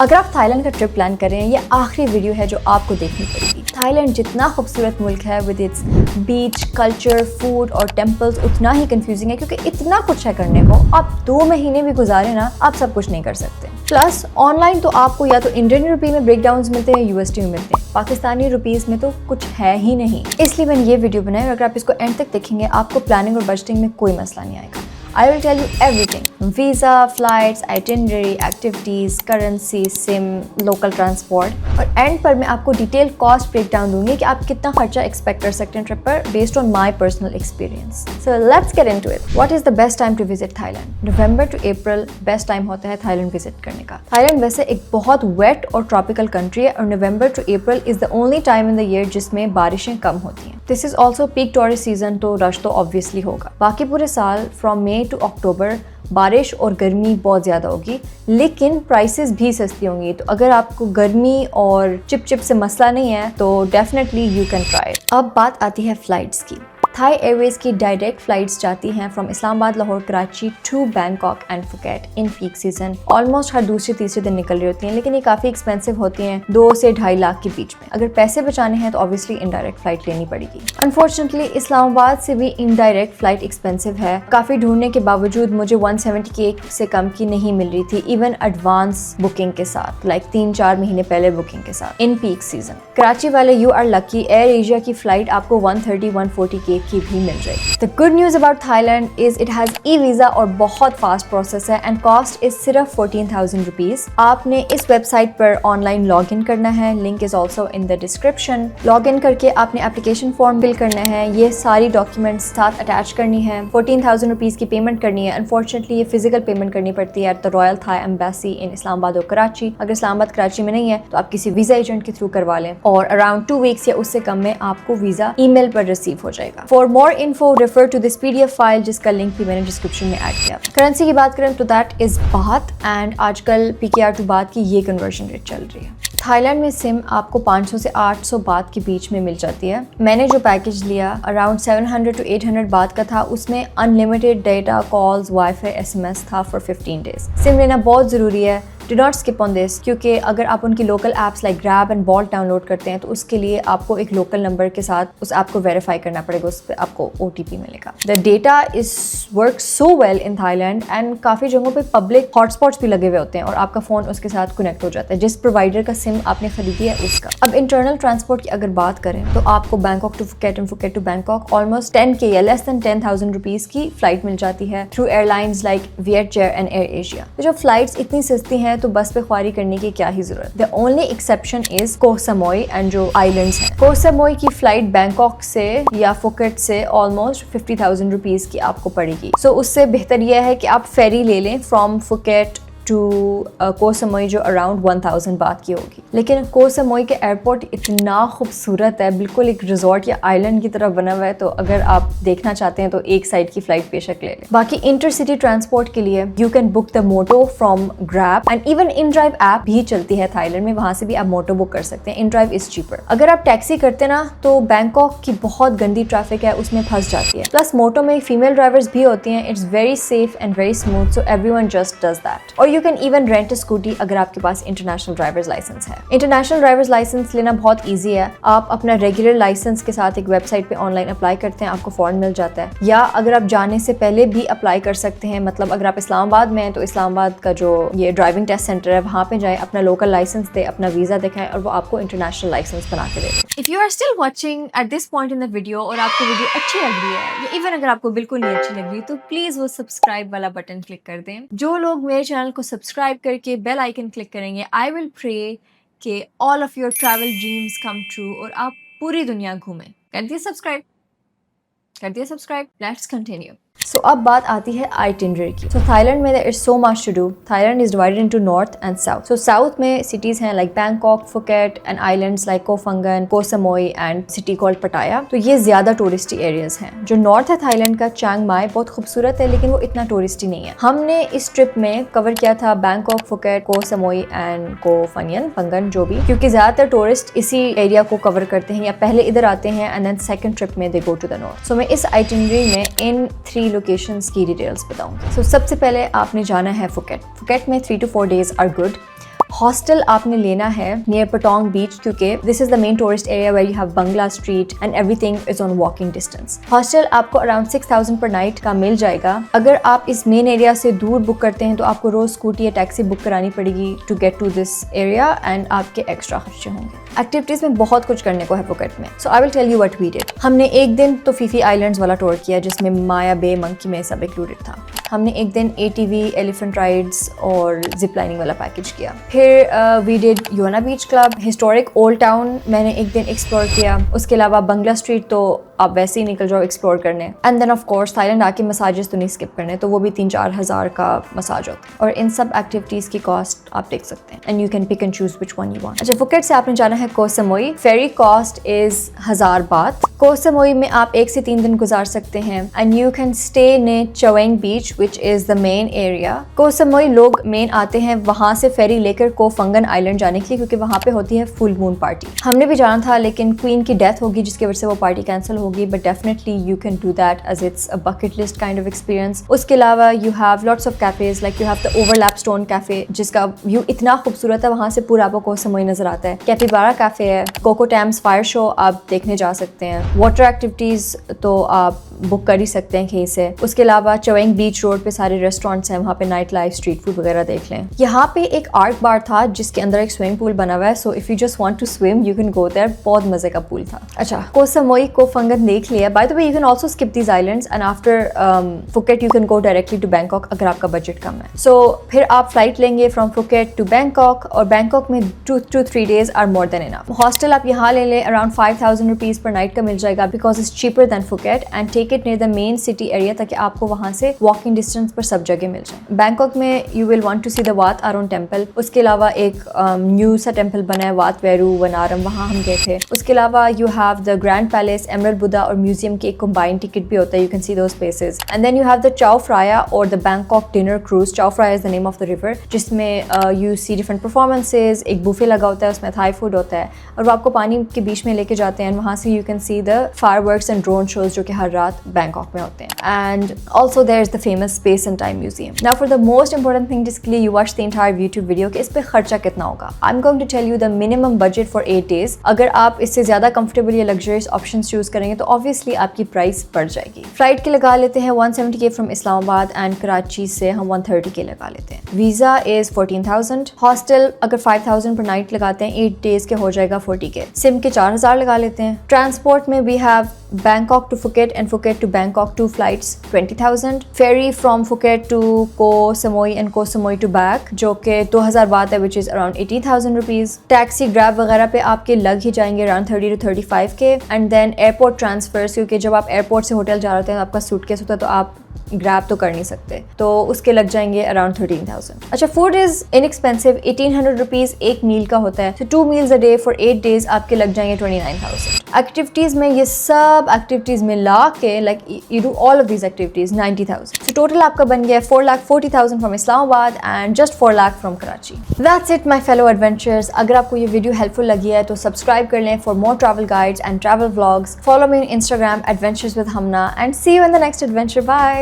अगर आप थाईलैंड का ट्रिप प्लान कर रहे हैं, ये आखिरी वीडियो है जो आपको देखनी पड़ेगी। थाईलैंड जितना खूबसूरत मुल्क है with it's beach, culture, food और टेम्पल्स, उतना ही कंफ्यूजिंग है क्योंकि इतना कुछ है करने को। आप 2 महीने भी गुजारे ना, आप सब कुछ नहीं कर सकते। प्लस ऑनलाइन तो आपको या तो इंडियन रुपी में ब्रेकडाउन्स मिलते हैं, यूएसडी में मिलते हैं, पाकिस्तानी रुपीस में तो कुछ है ही नहीं। इसलिए मैंने ये वीडियो बनाई और अगर आप इसको एंड तक देखेंगे आपको प्लानिंग और बजटिंग में कोई मसला नहीं आएगा। I will tell you everything: visa, flights, itinerary, activities, currency, SIM, local transport। और एंड पर मैं आपको डिटेल कॉस्ट ब्रेकडाउन दूंगी कि आप कितना खर्चा एक्सपेक्ट कर सकते हैं ट्रिप पर based on my personal experience. So let's get into it. What is the best time to visit Thailand? November to April best time होता है थाईलैंड विजिट करने का। थाईलैंड वैसे एक बहुत वेट और ट्रॉपिकल कंट्री है और November to April is the only time in the year जिसमें बारिशें कम होती हैं। This is also peak tourist season, तो रश तो ऑब्वियसली होगा। बाकी पूरे साल फ्रॉम मे टू अक्टूबर बारिश और गर्मी बहुत ज़्यादा होगी, लेकिन प्राइसेस भी सस्ती होंगी। तो अगर आपको गर्मी और चिप से मसला नहीं है तो डेफिनेटली यू कैन ट्राई। अब बात आती है फ़्लाइट्स की। थाई एयरवेज की डायरेक्ट फ्लाइट्स जाती हैं from Islamabad, Lahore, Karachi to Bangkok and Phuket in peak season. Almost हर दूसरे तीसरे दिन निकल रही होती हैं, लेकिन ये काफ़ी एक्सपेंसिव होती हैं, 2 से 2.5 लाख के बीच में। अगर पैसे बचाने हैं तो ऑब्वियसली इनडायरेक्ट फ्लाइट लेनी पड़ेगी। अनफॉर्चुनेटली इस्लामाबाद से भी इनडायरेक्ट फ्लाइट एक्सपेंसिव है। काफ़ी ढूंढने के बावजूद मुझे 170K से कम की नहीं मिल रही थी, इवन एडवांस बुकिंग के साथ, लाइक 3-4 महीने पहले बुकिंग के साथ इन पीक सीजन। कराची वाले you are lucky, Air Asia की फ्लाइट आपको 130-140K की भी मिल जाएगी। The good news about Thailand is it has e visa और बहुत फास्ट प्रोसेस है एंड कॉस्ट इज सिर्फ 14,000 रुपीज। आपने इस वेबसाइट पर ऑनलाइन लॉग इन करना है, link is also in the description. Log in करके आपने एप्लीकेशन फॉर्म फिल करना है, ये सारी डॉक्यूमेंट्स साथ अटैच करनी है, 14,000 रुपीज की पेमेंट करनी है। अनफॉर्चुनेटली ये फिजिकल पेमेंट करनी पड़ती है at the Royal Thai Embassy in Islamabad और कराची। अगर इस्लामाबाद कराची में नहीं है तो आप किसी वीजा एजेंट के थ्रू करवा लें और अराउंड 2 वीक्स या उससे कम में आपको वीजा ईमेल पर रिसीव हो जाएगा। For more info refer to this PDF file जिसका लिंक भी मैंने डिस्क्रिप्शन में ऐड किया। करेंसी की बात करें तो दैट इज बात एंड आजकल PKR टू बात की ये कन्वर्जन रेट चल रही है। थाईलैंड में सिम आपको 500 से 800 बात के बीच में मिल जाती है। मैंने जो पैकेज लिया अराउंड 700 to 800 बात का था, उसमें unlimited data, calls, wifi, SMS था फॉर 15 डेज। सिम लेना बहुत ज़रूरी है। Do not skip on this, क्योंकि अगर आप उनकी local apps like grab and bolt download करते हैं तो उसके लिए आपको एक लोकल नंबर के साथ उस ऐप को वेरीफाई करना पड़ेगा, उस पर आपको OTP मिलेगा। The data is work so well in Thailand and काफ़ी जगहों पे पब्लिक हॉटस्पॉट्स भी लगे हुए होते हैं और आपका फ़ोन उसके साथ कनेक्ट हो जाता है जिस प्रोवाइडर का सिम आपने खरीदी है उसका। अब इंटरनल ट्रांसपोर्ट की अगर बात करें तो आपको Bangkok to Phuket and Phuket to Bangkok almost 10K या लेस देन 10,000 रुपीज़ की फ्लाइट मिल जाती है through airlines like VietJet and Air Asia. तो जब फ्लाइट्स इतनी सस्ती हैं तो बस पे ख्वारी करने की क्या ही जरूरत। The only exception is Koh Samui and जो आइलैंड्स हैं। कोह समोई की फ्लाइट बैंकॉक से या फुकेट से ऑलमोस्ट 50,000 रुपीज़ की आपको पड़ेगी। सो उससे बेहतर यह है कि आप फेरी ले लें फ्रॉम फुकेट टू कोह समोई जो अराउंड 1000 बात की होगी। लेकिन कोह समोई के एयरपोर्ट इतना खूबसूरत है, बिल्कुल एक रिजॉर्ट या आइलैंड की तरह बना हुआ है, तो अगर आप देखना चाहते हैं तो एक साइड की फ्लाइट बेशक ले लें। बाकी इंटरसिटी ट्रांसपोर्ट के लिए you can book the moto from Grab and even InDrive app भी चलती है थाईलैंड में, वहां से भी आप मोटो बुक कर सकते हैं। In drive is cheaper. अगर आप टैक्सी करते ना तो बैंकॉक की बहुत गंदी ट्रैफिक है, उसमें फंस जाती है। प्लस मोटो में फीमेल ड्राइवर्स भी होती हैं। It's very safe and very smooth, so everyone just does that. और you can even rent a scooty अगर आपके पास इंटरनेशनल ड्राइवर्स लाइसेंस है। इंटरनेशनल ड्राइवर्स लाइसेंस लेना बहुत इजी है। आप अपना रेगुलर लाइसेंस के साथ एक वेबसाइट पे ऑनलाइन अप्लाई करते हैं, आपको फॉर्म मिल जाता है। या अगर आप जाने से पहले भी अप्लाई कर सकते हैं, मतलब अगर आप इस्लामाबाद में हैं तो इस्लामाबाद का जो ये ड्राइविंग टेस्ट सेंटर है वहाँ पे जाएं, अपना लोकल लाइसेंस दे, अपना वीजा दिखाएं और वो आपको इंटरनेशनल लाइसेंस बना के दे। If you are still watching at this point in the video और आपको वीडियो अच्छी लग रही है या इवन अगर आपको बिल्कुल नहीं अच्छी लग रही तो प्लीज वो सब्सक्राइब वाला बटन क्लिक कर दें। जो लोग मेरे चैनल को सब्सक्राइब करके बेल आइकन क्लिक करेंगे, आई विल प्रे कि all of your travel dreams come true और आप पूरी दुनिया घूमें। कर दिए सब्सक्राइब, लेट्स कंटिन्यू। सो अब बात आती है आइटिनरी की। सो थाईलैंड में there is so much to do. Thailand is divided into north and south. So south में सिटीज हैं like Bangkok, Phuket and islands like Koh Phangan, Koh Samui and city called Pattaya. तो ये ज्यादा touristy areas हैं। जो north है Thailand का, Chiang Mai, बहुत खूबसूरत है लेकिन वो इतना टूरिस्टी नहीं है। हमने इस ट्रिप में कवर किया था Bangkok, Phuket, Koh Samui and कोह फंगन जो भी, क्योंकि ज्यादातर टूरिस्ट इसी एरिया को कवर करते हैं या पहले इधर आते हैं एंड देन सेकंड ट्रिप में दे गो टू द नॉर्थ। सो मैं इस आइटिनरी में इन 3 लोकेशंस की डिटेल्स बताऊंगी। सबसे पहले आपने जाना है फुकेट। फुकेट में 3 to 4 days are good. Hostel आपने लेना है नियर पटोंग बीच, क्योंकि this is the main tourist area where you have Bangla Street and everything is on walking distance. Hostel आपको अराउंड 6000 पर नाइट का मिल जाएगा। अगर आप इस मेन एरिया से दूर बुक करते हैं तो आपको रोज स्कूटी या टैक्सी बुक करानी पड़ेगी to get to this area and आपके एक्स्ट्रा खर्चे होंगे। एक्टिविटीज में बहुत कुछ करने को है फुकेट में, so I will tell you what we did. हमने एक दिन तो फीफी आइलैंड्स वाला टूर किया जिसमें माया बे, मंकी में सब इंक्लूडेड था। हमने एक दिन ATV, एलिफेंट राइड्स और जिप लाइनिंग वाला पैकेज किया। फिर वी डिड योना बीच क्लब, हिस्टोरिक ओल्ड टाउन मैंने एक दिन एक्सप्लोर किया। उसके अलावा बंगला स्ट्रीट तो आप वैसे ही निकल जाओ एक्सप्लोर करने। And then of course Thailand आके मसाजेस तो नहीं स्किप करने, तो वो भी 3-4 हज़ार का मसाज होता है। और इन सब एक्टिविटीज़ की कॉस्ट आप देख सकते हैं and you can pick and choose which one you want. अच्छा, फुकेट से आपने जाना है Koh Samui. Ferry cost is 1000 baht. Koh Samui में आप 1 से 3 दिन गुजार सकते हैं and you can stay in Choeng beach which is the main area. Koh Samui लोग मेन आते हैं वहाँ से फेरी लेकर कोह फंगन आइलैंड जाने के लिए, क्योंकि वहाँ पे होती है फुल मून पार्टी। हमने भी जाना था लेकिन क्वीन की डेथ होगी जिसकी वजह से वो पार्टी कैंसिल होगी, but definitely you can do that as it's a bucket list kind of experience. उसके अलावा you have lots of cafes, like you have the Overlap Stone Cafe जिसका व्यू इतना खूबसूरत है, वहाँ से पूरा आपको कोह सामुई नजर आता है। कैपिबारा कैफे है, कोको टैम्स फायर शो आप देखने जा सकते हैं। वाटर एक्टिविटीज तो आप बुक कर ही सकते हैं कहीं से। उसके अलावा चोएंग बीच रोड पे सारे रेस्टोरेंट्स हैं, वहाँ पे नाइट लाइफ, स्ट्रीट फूड वगैरह देख लें। यहाँ पे एक आर्ट बार था जिसके अंदर एक स्विमिंग पूल बना हुआ है, so if you just want to swim you can go there. बहुत मजे का पूल था। अच्छा, कोह सामुई, कोह फंगन देख लिया। By the way you can also skip these islands and after Phuket you can go directly to Bangkok अगर आपका budget कम है। सो फिर आप फ्लाइट लेंगे फ्रॉम फुकेट टू बैंकॉक, और बैंकॉक में 2 to 3 days are more than enough. Hostel आप यहाँ ले लें, अराउंड 5000 रुपीज पर नाइट का मिल जाएगा because it's cheaper than Phuket, and take it near the main city area ताकि आपको वहाँ से वॉकिंग डिस्टेंस पर सब जगह मिल जाए। बैंकॉक में you will want to see the Wat Arun temple. उसके अलावा एक न्यू सा टेम्पल बना है वात वेरू वनारम, वहाँ हम गए थे। उसके अलावा you have the Grand Palace, Emerald Buddha और म्यूजियम की एक कंबाइंड टिकट भी होता है, you can see those places. And then you have the Chao Phraya और the Bangkok dinner cruise. Chao Phraya is the name of the river, जिसमें you see different performances. एक buffet लगा होता है, उसमें थाई फूड होता है और वो आपको पानी के बीच में लेके जाते हैं। वहाँ से you can see the fireworks and drone shows जो कि हर रात बैंकॉक में होते हैं। And also there is the famous space and time museum. Now for the most important thing जिसके लिए you watch the entire YouTube video कि इस पे खर्चा कितना होगा, I am going to tell you the minimum budget for 8 days। अगर आप इससे ज्यादा कंफर्टेबल या लग्जरियस ऑप्शन चूज करेंगे तो ऑब्वियसली आपकी प्राइस बढ़ जाएगी। फ्लाइट के लगा लेते हैं 170K from Islamabad and Karachi से हम 130K लगा लेते हैं। Visa is 14,000। हॉस्टल अगर 5,000 पर नाइट लगाते हैं 8 days के हो जाएगा 40K। सिम के 4000 लगा लेते हैं। ट्रांसपोर्ट में we have Bangkok to Phuket and Phuket to Bangkok 2 flights 20,000। Ferry from Phuket to Koh Samui and Koh Samui to back जो कि 2000 बात है, which is around 80,000 rupees. Taxi grab वगैरह पे आपके लग ही जाएंगे around 30 to 35K। And then airport transfers, क्योंकि जब आप एयरपोर्ट से होटल जा रहे होते हैं तो आपका सूटकेस होता है तो आप ग्रैब तो कर नहीं सकते, तो उसके लग जाएंगे अराउंड 13,000। अच्छा, फूड इज इनएक्सपेंसिव, 1800 रुपीज एक मील का होता है, तो 2 meals a day for 8 days आपके लग जाएंगे 29,000। एक्टिविटीज में ये सब एक्टिविटीज मिला के like you do all of these activities 90,000। तो टोटल आपका बन गया 4,40,000 from Islamabad and just 4 lakh from Karachi. That's it my fellow adventures. अगर आपको ये वीडियो हेल्पफुल लगी है तो सब्सक्राइब कर लें for more travel guides and travel vlogs. Follow me on Instagram adventures with Hamna and see you in the next adventure. Bye.